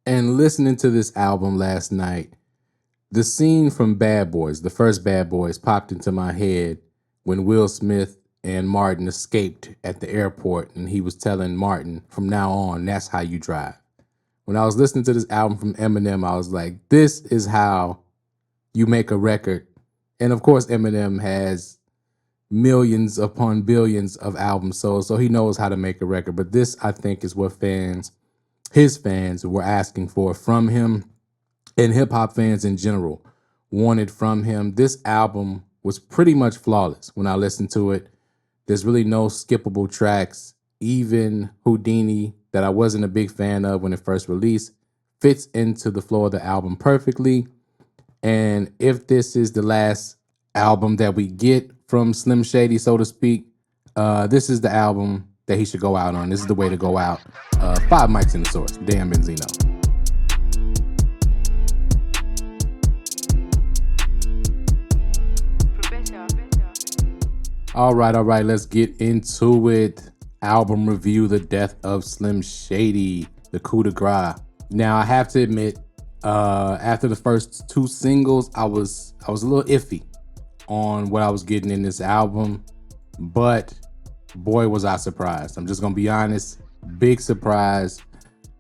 And listening to this album last night, the scene from Bad Boys, the first Bad Boys, popped into my head when Will Smith and Martin escaped at the airport and he was telling Martin, from now on, that's how you drive. When I was listening to this album from Eminem, I was like, this is how you make a record. And of course, Eminem has millions upon billions of albums sold, so he knows how to make a record. But this, I think, is what his fans, were asking for from him, and hip hop fans in general wanted from him. This album was pretty much flawless when I listened to it. There's really no skippable tracks. Even Houdini, that I wasn't a big fan of when it first released, fits into the flow of the album perfectly. And if this is the last album that we get from Slim Shady, so to speak, this is the album that he should go out on. This is the way to go out. Five mics in the source. Damn Benzino. All right, let's get into it. Album review: The Death of Slim Shady, the coup de grace. Now, I have to admit, after the first two singles, I was a little iffy on what I was getting in this album, but boy, was I surprised. I'm just gonna be honest, big surprise.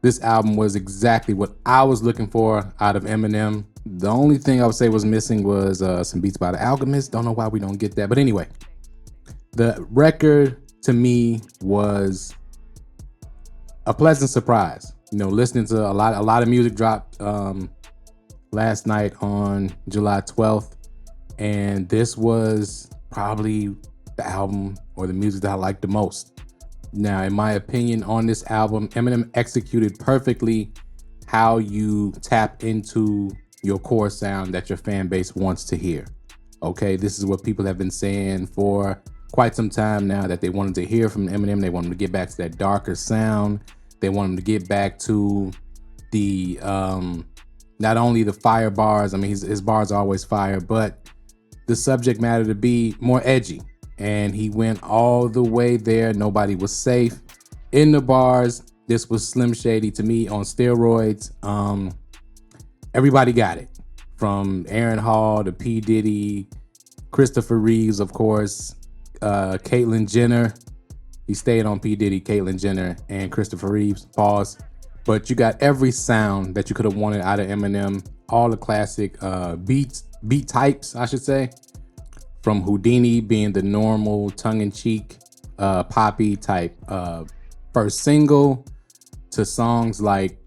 This album was exactly what I was looking for out of Eminem. The only thing I would say was missing was some beats by The Alchemist. Don't know why we don't get that, but anyway, the record to me was a pleasant surprise. You know, listening to a lot of music dropped last night on July 12th, and this was probably the album or the music that I liked the most. Now, in my opinion, on this album, Eminem executed perfectly how you tap into your core sound that your fan base wants to hear. Okay, this is what people have been saying for quite some time now, that they wanted to hear from Eminem. They want him to get back to that darker sound. They want him to get back to the not only the fire bars. I mean, his bars are always fire, but the subject matter to be more edgy. And he went all the way there. Nobody was safe in the bars. This was Slim Shady to me on steroids. Everybody got it, from Aaron Hall to P. Diddy, Christopher Reeves, of course, Caitlyn Jenner. He stayed on P. Diddy, Caitlyn Jenner, and Christopher Reeves. Pause. But you got every sound that you could have wanted out of Eminem. All the classic beat types, I should say. From Houdini being the normal tongue-in-cheek poppy type first single, to songs like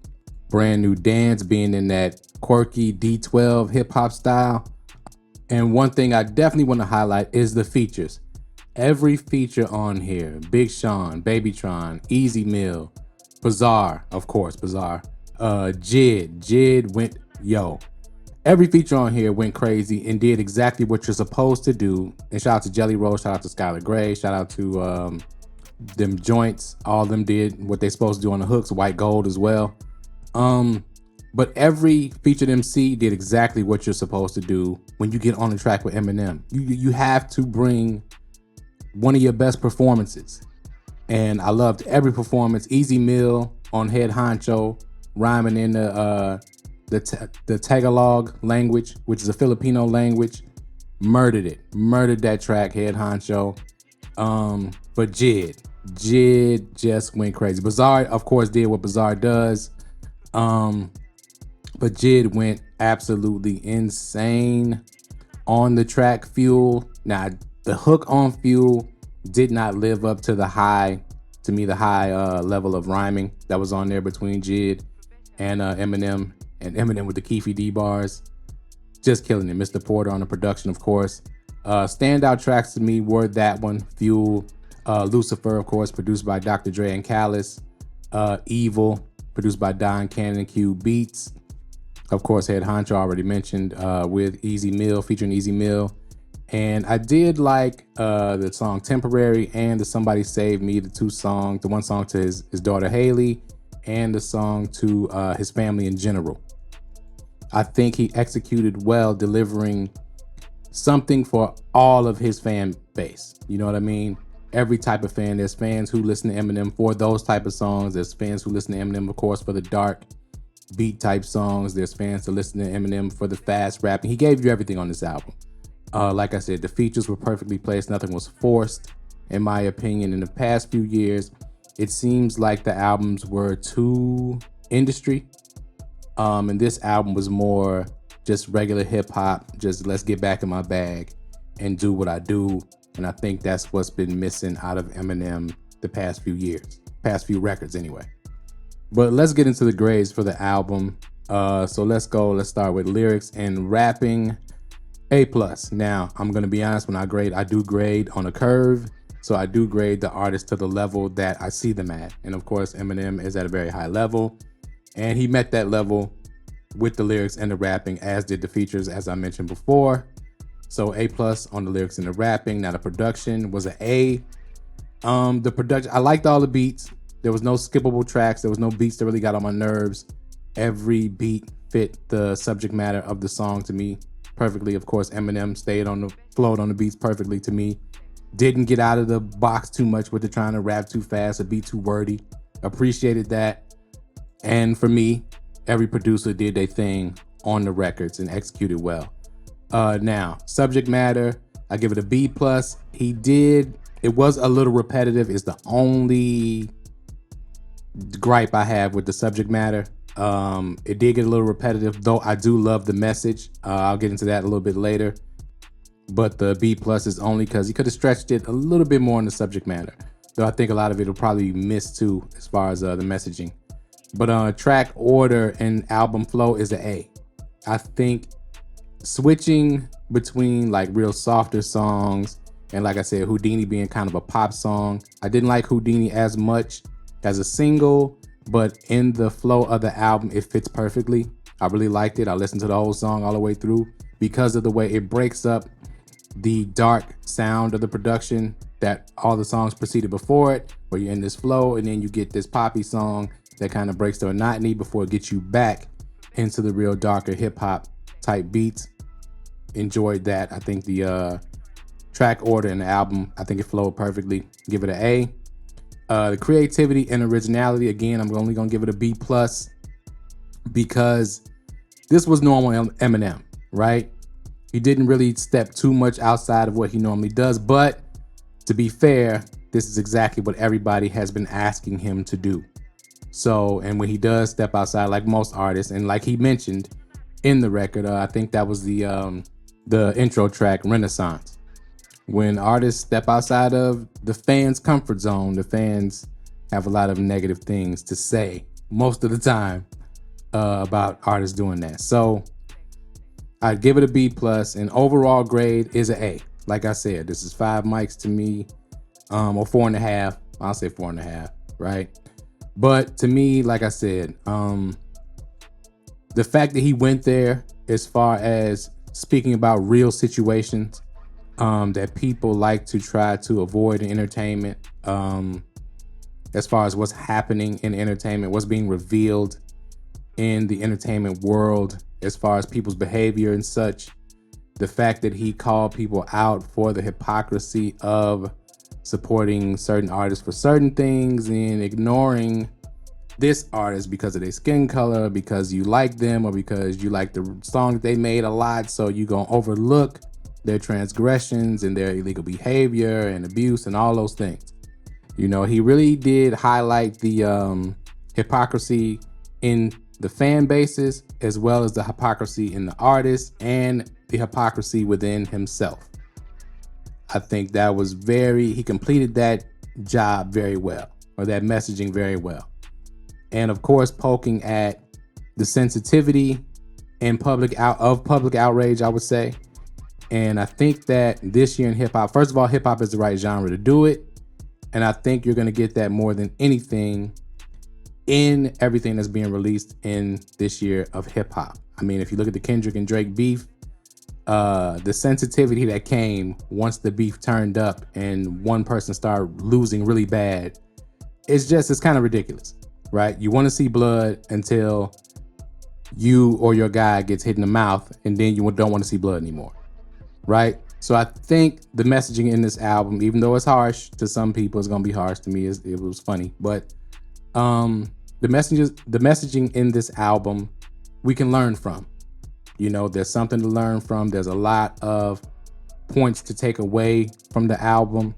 Brand New Dance being in that quirky D12 hip-hop style. And one thing I definitely want to highlight is the features. Every feature on here: Big Sean, Babytron, Easy Mill, Bizarre, of course, Bizarre, Jid went, yo. Every feature on here went crazy and did exactly what you're supposed to do. And shout out to Jelly Roll, shout out to Skylar Gray, shout out to them joints. All of them did what they supposed to do on the hooks, White Gold as well. But every featured MC did exactly what you're supposed to do when you get on the track with Eminem. You have to bring one of your best performances. And I loved every performance. Easy Mill on Head Honcho, rhyming in the Tagalog language, which is a Filipino language. Murdered that track, Head Honcho. But Jid just went crazy. Bizarre, of course, did what Bizarre does. But Jid went absolutely insane on the track Fuel. Now, the hook on Fuel did not live up to the high level of rhyming that was on there between Jid and Eminem. And Eminem with the Keefy D bars, just killing it. Mr. Porter on the production, of course. Standout tracks to me were that one, Fuel, Lucifer, of course, produced by Dr. Dre and Callus, Evil, produced by Don Cannon and Q Beats. Of course, Head Honcho already mentioned, with Easy Mill, featuring Easy Mill. And I did like the song Temporary and the Somebody Save Me, the one song to his daughter Haley, and the song to his family in general. I think he executed well, delivering something for all of his fan base. You know what I mean? Every type of fan. There's fans who listen to Eminem for those type of songs. There's fans who listen to Eminem, of course, for the dark, beat type songs. There's fans to listen to Eminem for the fast rapping. He gave you everything on this album. Like I said, the features were perfectly placed. Nothing was forced, in my opinion. In the past few years, it seems like the albums were too industry. And this album was more just regular hip hop. Just let's get back in my bag and do what I do. And I think that's what's been missing out of Eminem the past few years, past few records anyway. But let's get into the grades for the album. So let's go. Let's start with lyrics and rapping. A+. Now, I'm going to be honest, when I grade, I do grade on a curve. So I do grade the artist to the level that I see them at. And of course, Eminem is at a very high level. And he met that level with the lyrics and the rapping, as did the features, as I mentioned before. So A+ on the lyrics and the rapping. Now the production was an A. The production, I liked all the beats. There was no skippable tracks. There was no beats that really got on my nerves. Every beat fit the subject matter of the song to me perfectly. Of course, Eminem flowed on the beats perfectly to me. Didn't get out of the box too much with the trying to rap too fast or be too wordy. Appreciated that. And for me, every producer did their thing on the records and executed well. Now, subject matter, I give it a B+. It was a little repetitive, is the only gripe I have with the subject matter. It did get a little repetitive, though I do love the message. I'll get into that a little bit later. But the B+ is only because he could have stretched it a little bit more in the subject matter. Though I think a lot of it will probably be missed too, as far as the messaging. But track order and album flow is an A. I think switching between like real softer songs and, like I said, Houdini being kind of a pop song. I didn't like Houdini as much as a single, but in the flow of the album, it fits perfectly. I really liked it. I listened to the whole song all the way through because of the way it breaks up the dark sound of the production that all the songs preceded before it, where you're in this flow and then you get this poppy song that kind of breaks the monotony before it gets you back into the real darker hip hop type beats. Enjoyed that. I think the track order in the album, I think it flowed perfectly. Give it an A. The creativity and originality, again, I'm only gonna give it a B+ because this was normal Eminem, right? He didn't really step too much outside of what he normally does, but to be fair, this is exactly what everybody has been asking him to do. So, and when he does step outside, like most artists, and like he mentioned in the record, I think that was the intro track, Renaissance. When artists step outside of the fans' comfort zone, the fans have a lot of negative things to say most of the time about artists doing that. So I'd give it a B+, and overall grade is an A. Like I said, this is 5 mics to me, or 4.5. I'll say 4.5, right? But to me, like I said, the fact that he went there as far as speaking about real situations that people like to try to avoid in entertainment, as far as what's happening in entertainment, what's being revealed in the entertainment world, as far as people's behavior and such. The fact that he called people out for the hypocrisy of supporting certain artists for certain things and ignoring this artist because of their skin color, because you like them, or because you like the song that they made a lot, so you gonna overlook their transgressions and their illegal behavior and abuse and all those things. You know, he really did highlight the hypocrisy in the fan bases, as well as the hypocrisy in the artists and the hypocrisy within himself. I think that was he completed that job very well, or that messaging very well. And of course, poking at the sensitivity and public outrage, I would say. And I think that this year in hip hop, first of all, hip hop is the right genre to do it. And I think you're going to get that more than anything in everything that's being released in this year of hip hop. I mean, if you look at the Kendrick and Drake beef, the sensitivity that came once the beef turned up and one person started losing really bad, it's kind of ridiculous, right? You want to see blood until you or your guy gets hit in the mouth, and then you don't want to see blood anymore, right? So I think the messaging in this album, even though it's harsh to some people, it's gonna be harsh to me. It was funny, but the the messaging in this album we can learn from. You know, there's something to learn from. There's a lot of points to take away from the album.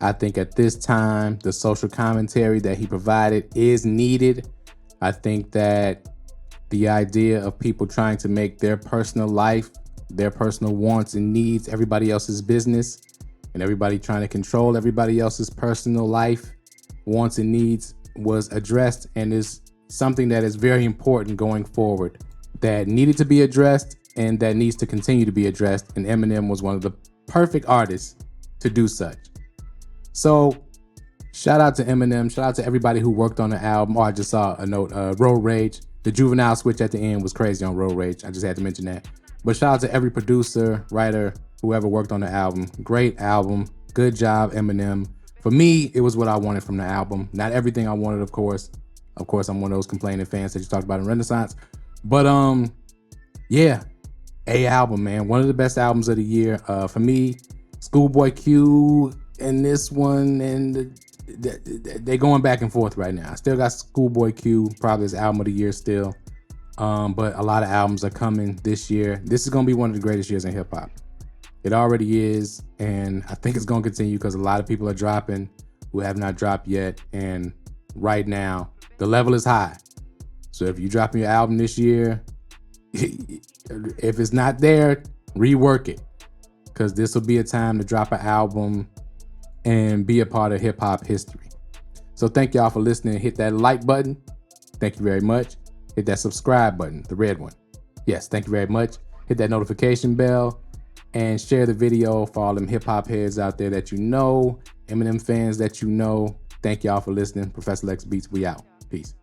I think at this time, the social commentary that he provided is needed. I think that the idea of people trying to make their personal life, their personal wants and needs, everybody else's business, and everybody trying to control everybody else's personal life, wants and needs was addressed, and is something that is very important going forward, that needed to be addressed and that needs to continue to be addressed. And Eminem was one of the perfect artists to do such. So shout out to Eminem. Shout out to everybody who worked on the album. Oh, I just saw a note, Road Rage. The Juvenile switch at the end was crazy on Road Rage. I just had to mention that. But shout out to every producer, writer, whoever worked on the album. Great album. Good job, Eminem. For me, it was what I wanted from the album. Not everything I wanted, of course. Of course, I'm one of those complaining fans that you talked about in Renaissance. But yeah, A album, man. One of the best albums of the year. For me, Schoolboy Q and this one, and they're going back and forth right now. I still got Schoolboy Q, probably his album of the year still. But a lot of albums are coming this year. This is gonna be one of the greatest years in hip hop. It already is, and I think it's gonna continue because a lot of people are dropping who have not dropped yet. And right now, the level is high. So if you're dropping your album this year, if it's not there, rework it, because this will be a time to drop an album and be a part of hip hop history. So thank y'all for listening. Hit that like button. Thank you very much. Hit that subscribe button, the red one. Yes, thank you very much. Hit that notification bell and share the video for all them hip hop heads out there that you know, Eminem fans that you know. Thank y'all for listening. Professor Lex Beats, we out. Peace.